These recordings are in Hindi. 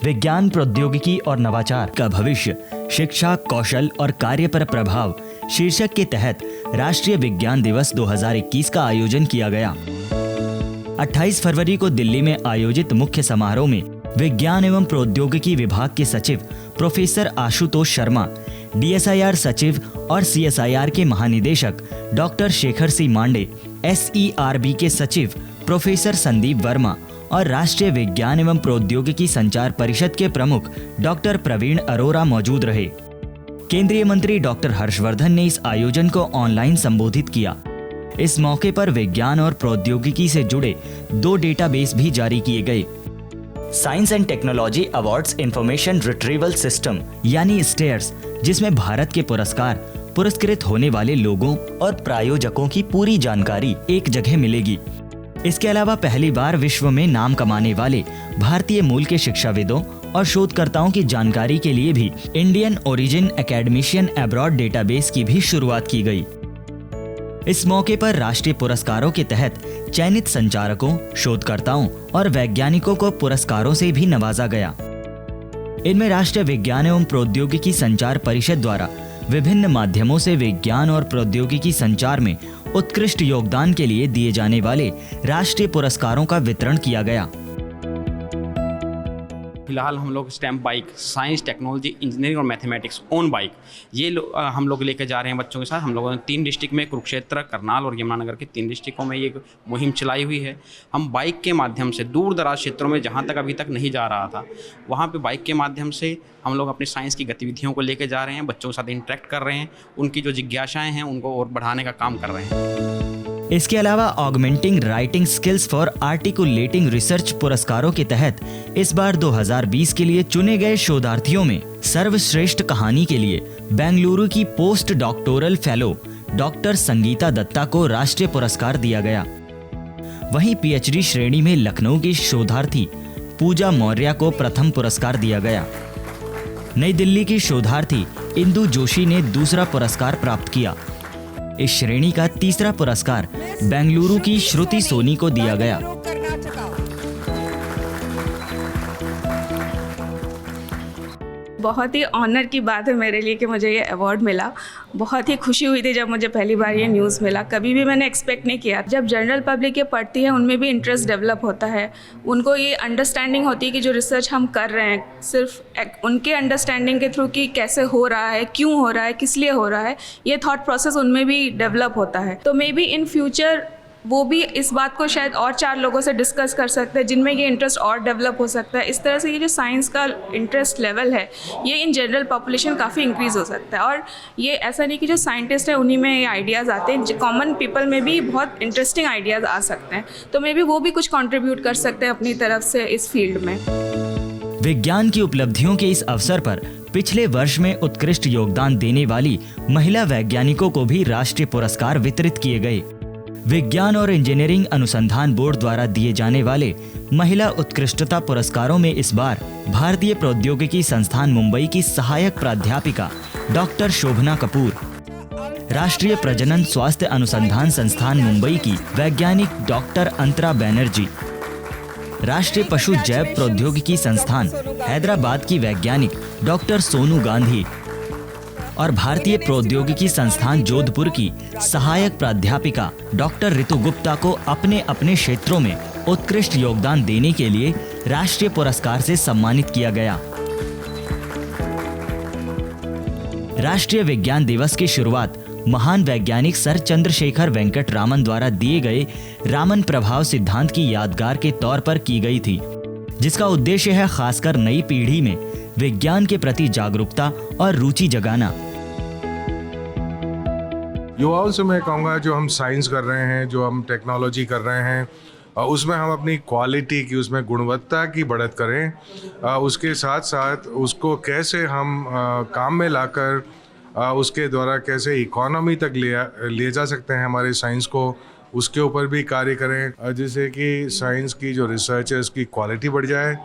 विज्ञान, प्रौद्योगिकी और नवाचार का भविष्य, शिक्षा, कौशल और कार्य पर प्रभाव शीर्षक के तहत राष्ट्रीय विज्ञान दिवस 2021 का आयोजन किया गया। 28 फरवरी को दिल्ली में आयोजित मुख्य समारोह में विज्ञान एवं प्रौद्योगिकी विभाग के सचिव प्रोफेसर आशुतोष शर्मा, DSIR सचिव और CSIR के महानिदेशक डॉक्टर शेखर सी मांडे, SERB के सचिव प्रोफेसर संदीप वर्मा और राष्ट्रीय विज्ञान एवं प्रौद्योगिकी संचार परिषद के प्रमुख डॉक्टर प्रवीण अरोरा मौजूद रहे। केंद्रीय मंत्री डॉक्टर हर्षवर्धन ने इस आयोजन को ऑनलाइन संबोधित किया। इस मौके पर विज्ञान और प्रौद्योगिकी से जुड़े 2 डेटाबेस भी जारी किए गए। Science and technology awards information retrieval system यानी स्टेयर्स, जिसमें भारत के पुरस्कृत होने वाले लोगों और प्रायोजकों की पूरी जानकारी एक जगह मिलेगी। इसके अलावा पहली बार विश्व में नाम कमाने वाले भारतीय मूल के शिक्षाविदों और शोधकर्ताओं की जानकारी के लिए भी Indian origin academician abroad database की भी शुरुआत की गई। इस मौके पर राष्ट्रीय पुरस्कारों के तहत चयनित संचारकों, शोधकर्ताओं और वैज्ञानिकों को पुरस्कारों से भी नवाजा गया। इनमें राष्ट्रीय विज्ञान एवं प्रौद्योगिकी संचार परिषद द्वारा विभिन्न माध्यमों से विज्ञान और प्रौद्योगिकी संचार में उत्कृष्ट योगदान के लिए दिए जाने वाले राष्ट्रीय पुरस्कारों का वितरण किया गया। फिलहाल हम लोग stem bike, science, technology, engineering और मैथमेटिक्स ओन बाइक, ये हम लोग लेके जा रहे हैं बच्चों के साथ। हम लोगों ने 3 डिस्ट्रिक्ट में, कुरुक्षेत्र, करनाल और यमुनानगर के 3 डिस्ट्रिक्टों में ये मुहिम चलाई हुई है। हम बाइक के माध्यम से दूर दराज क्षेत्रों में, जहाँ तक अभी तक नहीं जा रहा था, वहाँ पे बाइक के माध्यम से हम लोग अपनी साइंस की गतिविधियों को लेके जा रहे हैं, बच्चों के साथ इंटरेक्ट कर रहे हैं, उनकी जो जिज्ञासाएँ हैं उनको और बढ़ाने का काम कर रहे हैं। इसके अलावा augmenting writing skills for articulating research पुरस्कारों के तहत इस बार 2020 के लिए चुने गए शोधार्थियों में सर्वश्रेष्ठ कहानी के लिए बेंगलुरु की post doctoral fellow doctor Sangeeta Dutta को राष्ट्रीय पुरस्कार दिया गया। वहीं PhD श्रेणी में लखनऊ की शोधार्थी पूजा मौर्य को प्रथम पुरस्कार दिया गया। नई दिल्ली की शोधार्थी इंदु जोशी ने दूसरा पुरस्कार प्राप्त किया। इस श्रेणी का तीसरा पुरस्कार बेंगलुरु की श्रुति सोनी को दिया गया। बहुत ही ऑनर की बात है मेरे लिए कि मुझे ये अवार्ड मिला। बहुत ही खुशी हुई थी जब मुझे पहली बार ये न्यूज़ मिला। कभी भी मैंने एक्सपेक्ट नहीं किया। जब जनरल पब्लिक ये पढ़ती है उनमें भी इंटरेस्ट डेवलप होता है, उनको ये अंडरस्टैंडिंग होती है कि जो रिसर्च हम कर रहे हैं सिर्फ उनके अंडरस्टैंडिंग के थ्रू कि कैसे हो रहा है, क्यों हो रहा है, किस लिए हो रहा है, ये थॉट प्रोसेस उनमें भी डेवलप होता है। तो मे बी इन फ्यूचर वो भी इस बात को शायद और 4 लोगों से डिस्कस कर सकते हैं जिनमें ये इंटरेस्ट और डेवलप हो सकता है। इस तरह से ये जो साइंस का इंटरेस्ट लेवल है ये इन जनरल पॉपुलेशन काफ़ी इंक्रीज़ हो सकता है। और ये ऐसा नहीं कि जो साइंटिस्ट हैं उन्हीं में ये आइडियाज़ आते हैं, कॉमन पीपल में भी बहुत इंटरेस्टिंग आइडियाज़ आ सकते हैं। तो मे बी वो भी कुछ कॉन्ट्रीब्यूट कर सकते हैं अपनी तरफ से इस फील्ड में। विज्ञान की उपलब्धियों के इस अवसर पर पिछले वर्ष में उत्कृष्ट योगदान देने वाली महिला वैज्ञानिकों को भी राष्ट्रीय पुरस्कार वितरित किए गए। विज्ञान और इंजीनियरिंग अनुसंधान बोर्ड द्वारा दिए जाने वाले महिला उत्कृष्टता पुरस्कारों में इस बार भारतीय प्रौद्योगिकी संस्थान मुंबई की सहायक प्राध्यापिका डॉक्टर शोभना कपूर, राष्ट्रीय प्रजनन स्वास्थ्य अनुसंधान संस्थान मुंबई की वैज्ञानिक डॉक्टर अंतरा बैनर्जी, राष्ट्रीय पशु जैव प्रौद्योगिकी संस्थान हैदराबाद की वैज्ञानिक डॉक्टर सोनू गांधी और भारतीय प्रौद्योगिकी संस्थान जोधपुर की सहायक प्राध्यापिका डॉक्टर ऋतु गुप्ता को अपने अपने क्षेत्रों में उत्कृष्ट योगदान देने के लिए राष्ट्रीय पुरस्कार से सम्मानित किया गया। राष्ट्रीय विज्ञान दिवस की शुरुआत महान वैज्ञानिक सर चंद्रशेखर वेंकट रामन द्वारा दिए गए रामन प्रभाव सिद्धांत की यादगार के तौर पर की गई थी, जिसका उद्देश्य है खासकर नई पीढ़ी में विज्ञान के प्रति जागरूकता और रुचि जगाना। युवाओं से मैं कहूँगा जो हम साइंस कर रहे हैं, जो हम टेक्नोलॉजी कर रहे हैं, उसमें हम अपनी क्वालिटी की, उसमें गुणवत्ता की बढ़त करें। उसके साथ साथ उसको कैसे हम काम में लाकर उसके द्वारा कैसे इकोनॉमी तक ले जा सकते हैं हमारे साइंस को, उसके ऊपर भी कार्य करें, जिससे कि साइंस की जो रिसर्च है उसकी क्वालिटी बढ़ जाए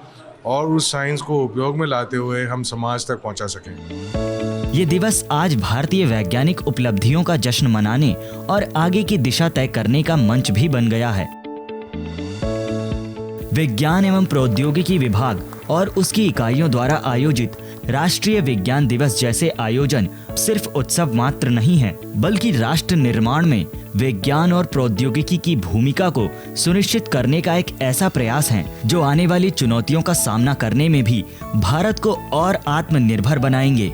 और उस साइंस को उपयोग में लाते हुए हम समाज तक पहुंचा सकें। ये दिवस आज भारतीय वैज्ञानिक उपलब्धियों का जश्न मनाने और आगे की दिशा तय करने का मंच भी बन गया है। विज्ञान एवं प्रौद्योगिकी विभाग और उसकी इकाइयों द्वारा आयोजित राष्ट्रीय विज्ञान दिवस जैसे आयोजन सिर्फ उत्सव मात्र नहीं है, बल्कि राष्ट्र निर्माण में विज्ञान और प्रौद्योगिकी की भूमिका को सुनिश्चित करने का एक ऐसा प्रयास है जो आने वाली चुनौतियों का सामना करने में भी भारत को और आत्मनिर्भर बनाएंगे।